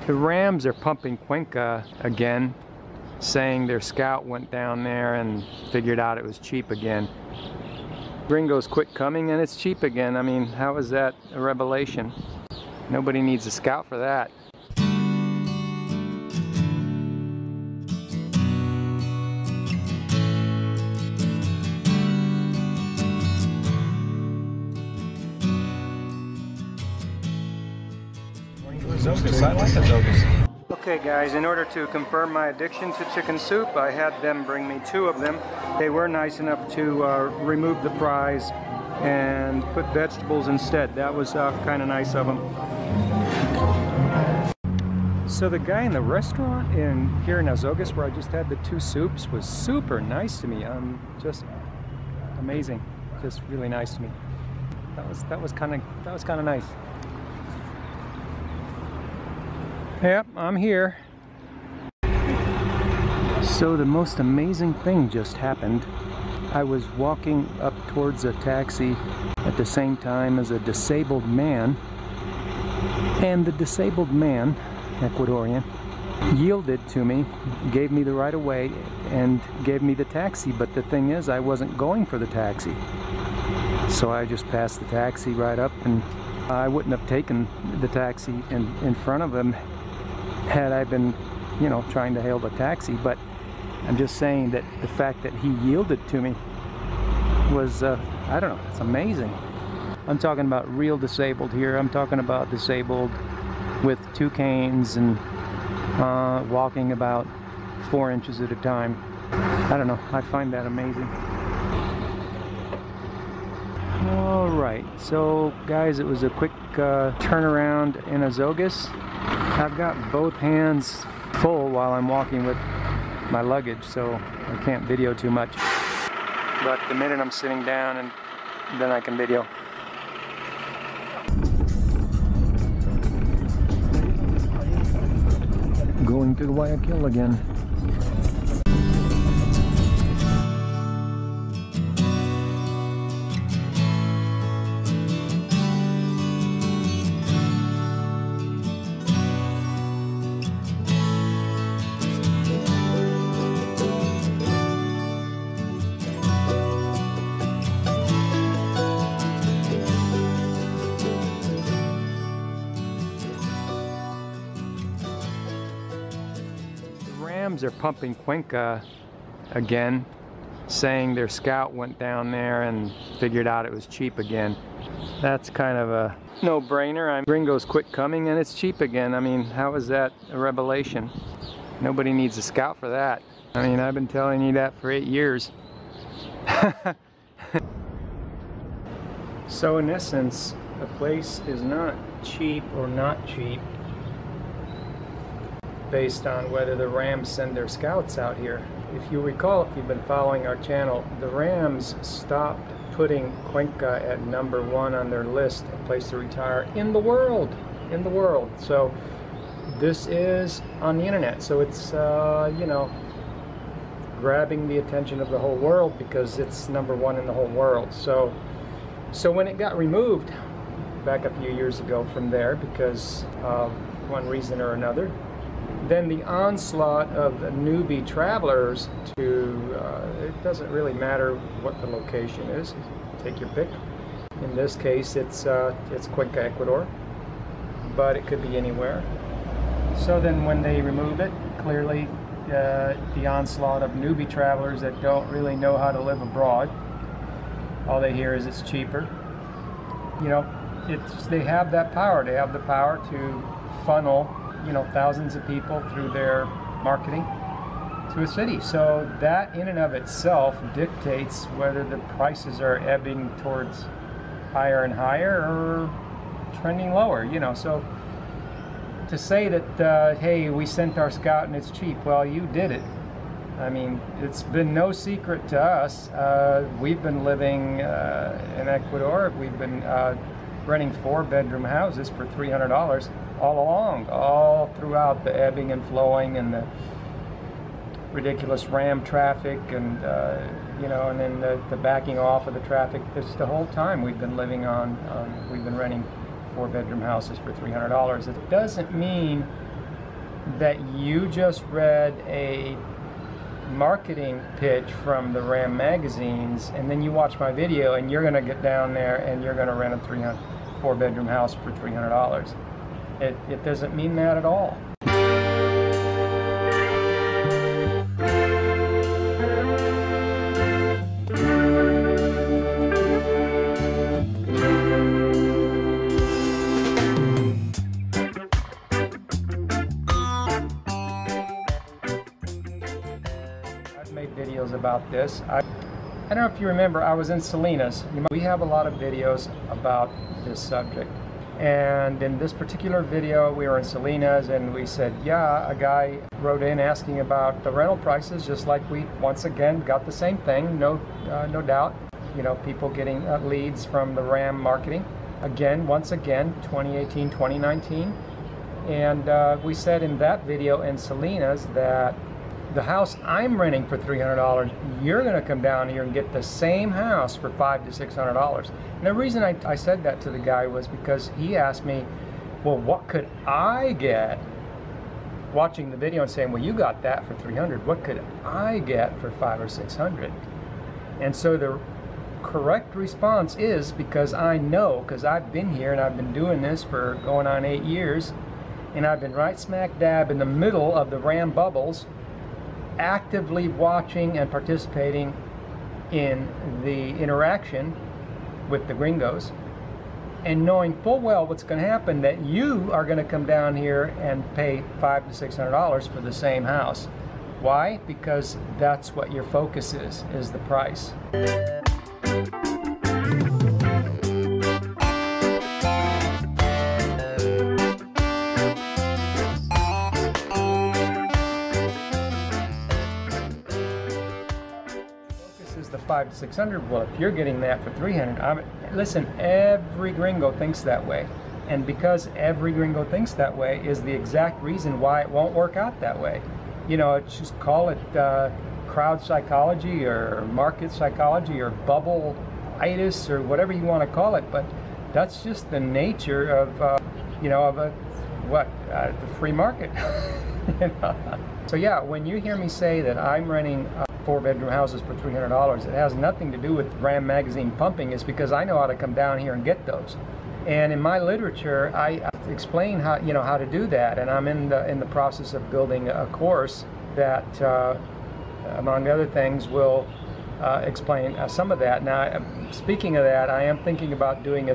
The Rams are pumping Cuenca again, saying their scout went down there and figured out it was cheap again. Gringo's quit coming and it's cheap again. I mean, how is that a revelation? Nobody needs a scout for that. I like azogas. Okay guys, in order to confirm my addiction to chicken soup, I had them bring me 2 of them. They were nice enough to remove the fries and put vegetables instead. That was kind of nice of them. So the guy in the restaurant here in Azogues, where I just had the 2 soups, was super nice to me. Just amazing, just really nice to me. That was kind of nice. Yep, I'm here. So the most amazing thing just happened. I was walking up towards a taxi at the same time as a disabled man, and the disabled man, Ecuadorian, yielded to me, gave me the right of way, and gave me the taxi. But the thing is, I wasn't going for the taxi. So I just passed the taxi right up, and I wouldn't have taken the taxi in front of him had I been, you know, trying to hail the taxi. But I'm just saying that the fact that he yielded to me was, I don't know, it's amazing. I'm talking about real disabled here. I'm talking about disabled with 2 canes and walking about 4 inches at a time. I don't know, I find that amazing. Alright, so guys, it was a quick turnaround in Azogues. I've got both hands full while I'm walking with my luggage, so I can't video too much. But the minute I'm sitting down, and then I can video. Going to Guayaquil again. Are pumping Cuenca again, saying their scout went down there and figured out it was cheap again. That's kind of a no-brainer. Gringo's quit coming and it's cheap again. I mean, how is that a revelation? Nobody needs a scout for that. I mean, I've been telling you that for 8 years. So in essence, a place is not cheap or not cheap based on whether the Rams send their scouts out here. If you recall, if you've been following our channel, the Rams stopped putting Cuenca at #1 on their list of place to retire in the world. So this is on the internet, so it's you know, grabbing the attention of the whole world because it's #1 in the whole world. So when it got removed back a few years ago from there because of one reason or another, then the onslaught of newbie travelers to, it doesn't really matter what the location is, take your pick. In this case, it's Cuenca, Ecuador, but it could be anywhere. So then when they remove it, clearly the onslaught of newbie travelers that don't really know how to live abroad, all they hear is it's cheaper. You know, they have that power. They have the power to funnel, you know, thousands of people through their marketing to a city. So that in and of itself dictates whether the prices are ebbing towards higher and higher or trending lower, you know. So to say that, hey, we sent our scout and it's cheap, well, you did it. I mean, it's been no secret to us. We've been living in Ecuador. We've been renting 4-bedroom houses for $300 all along, all throughout the ebbing and flowing and the ridiculous Ram traffic and you know, and then the backing off of the traffic. This the whole time we've been living we've been renting 4-bedroom houses for $300. It doesn't mean that you just read a marketing pitch from the Ram magazines, and then you watch my video and you're going to get down there and you're going to rent a 4-bedroom house for $300. It doesn't mean that at all. Videos about this. I don't know if you remember, I was in Salinas. We have a lot of videos about this subject, and in this particular video we were in Salinas and we said, yeah, a guy wrote in asking about the rental prices, just like we once again got the same thing. No doubt, people getting leads from the Ram marketing once again 2018, 2019. And we said in that video in Salinas that the house I'm renting for $300, you're going to come down here and get the same house for $500 to $600. And the reason I said that to the guy was because he asked me, well, what could I get? Watching the video and saying, well, you got that for $300. What could I get for $500 or $600? And so the correct response is, because I know, because I've been here and I've been doing this for going on 8 years, and I've been right smack dab in the middle of the Ram bubbles, actively watching and participating in the interaction with the gringos, and knowing full well what's going to happen, that you are going to come down here and pay $500 to $600 for the same house. Why? Because that's what your focus is the price. The $500 to $600. Well, if you're getting that for $300, listen, every gringo thinks that way, and because every gringo thinks that way is the exact reason why it won't work out that way. Just call it crowd psychology or market psychology or bubble-itis or whatever you want to call it, but that's just the nature of the free market. So yeah, when you hear me say that I'm renting 4-bedroom houses for $300, it has nothing to do with Ram magazine pumping. It's because I know how to come down here and get those. And in my literature, I explain how to do that. And I'm in the process of building a course that, among other things, will explain some of that. Now, speaking of that, I am thinking about doing a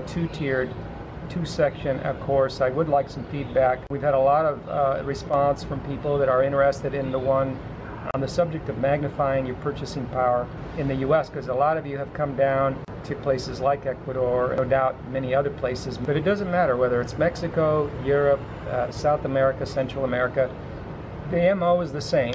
two-section course. I would like some feedback. We've had a lot of response from people that are interested in the one on the subject of magnifying your purchasing power in the U.S., because a lot of you have come down to places like Ecuador, no doubt many other places, but it doesn't matter whether it's Mexico, Europe, South America, Central America, the MO is the same.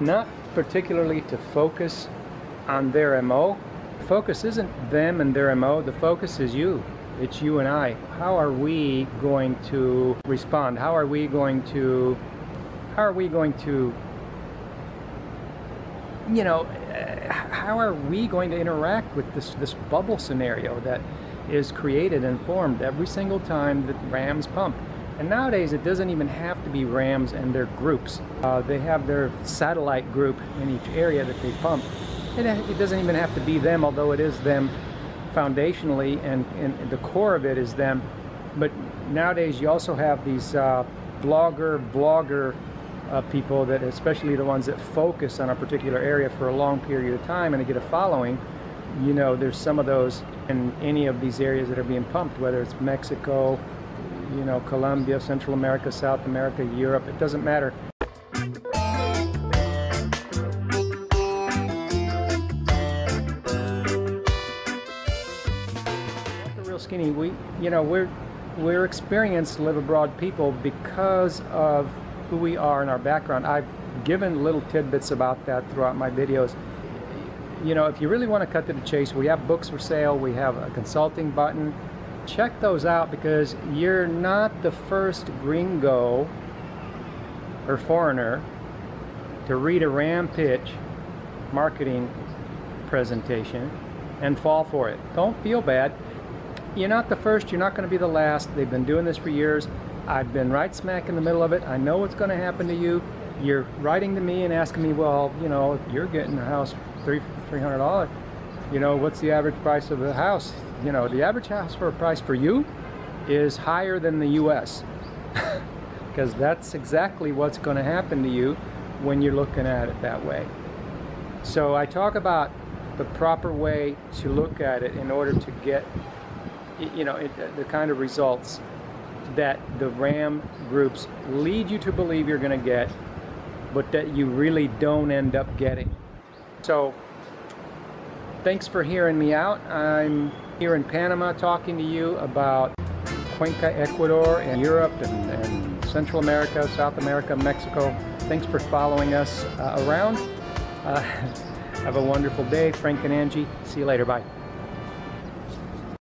Not particularly to focus on their MO. The focus isn't them and their MO, the focus is you. It's you and I. How are we going to respond? How are we going to how are we going to interact with this bubble scenario that is created and formed every single time that Rams pump? And nowadays it doesn't even have to be Rams and their groups. They have their satellite group in each area that they pump. It doesn't even have to be them, although it is them foundationally, and the core of it is them. But nowadays you also have these vlogger people, that especially the ones that focus on a particular area for a long period of time and they get a following. There's some of those in any of these areas that are being pumped, whether it's Mexico, Colombia, Central America, South America, Europe, it doesn't matter. Real skinny, we're experienced live abroad people because of who we are and our background. I've given little tidbits about that throughout my videos. you know, if you really want to cut to the chase, we have books for sale. We have a consulting button. Check those out, because you're not the first gringo or foreigner to read a Ram pitch marketing presentation and fall for it. Don't feel bad. You're not the first, you're not going to be the last. They've been doing this for years. I've been right smack in the middle of it. I know what's going to happen to you. You're writing to me and asking me, well, you know, if you're getting a house $300, you know, what's the average price of the house? You know, the average house for a price for you is higher than the US, because that's exactly what's going to happen to you when you're looking at it that way. So I talk about the proper way to look at it in order to get, you know, the kind of results that the RAM groups lead you to believe you're going to get, but that you really don't end up getting. So thanks for hearing me out. I'm here in Panama talking to you about Cuenca, Ecuador, and Europe, and Central America, South America, Mexico. Thanks for following us around. Have a wonderful day. Frank and Angie. See you later. Bye.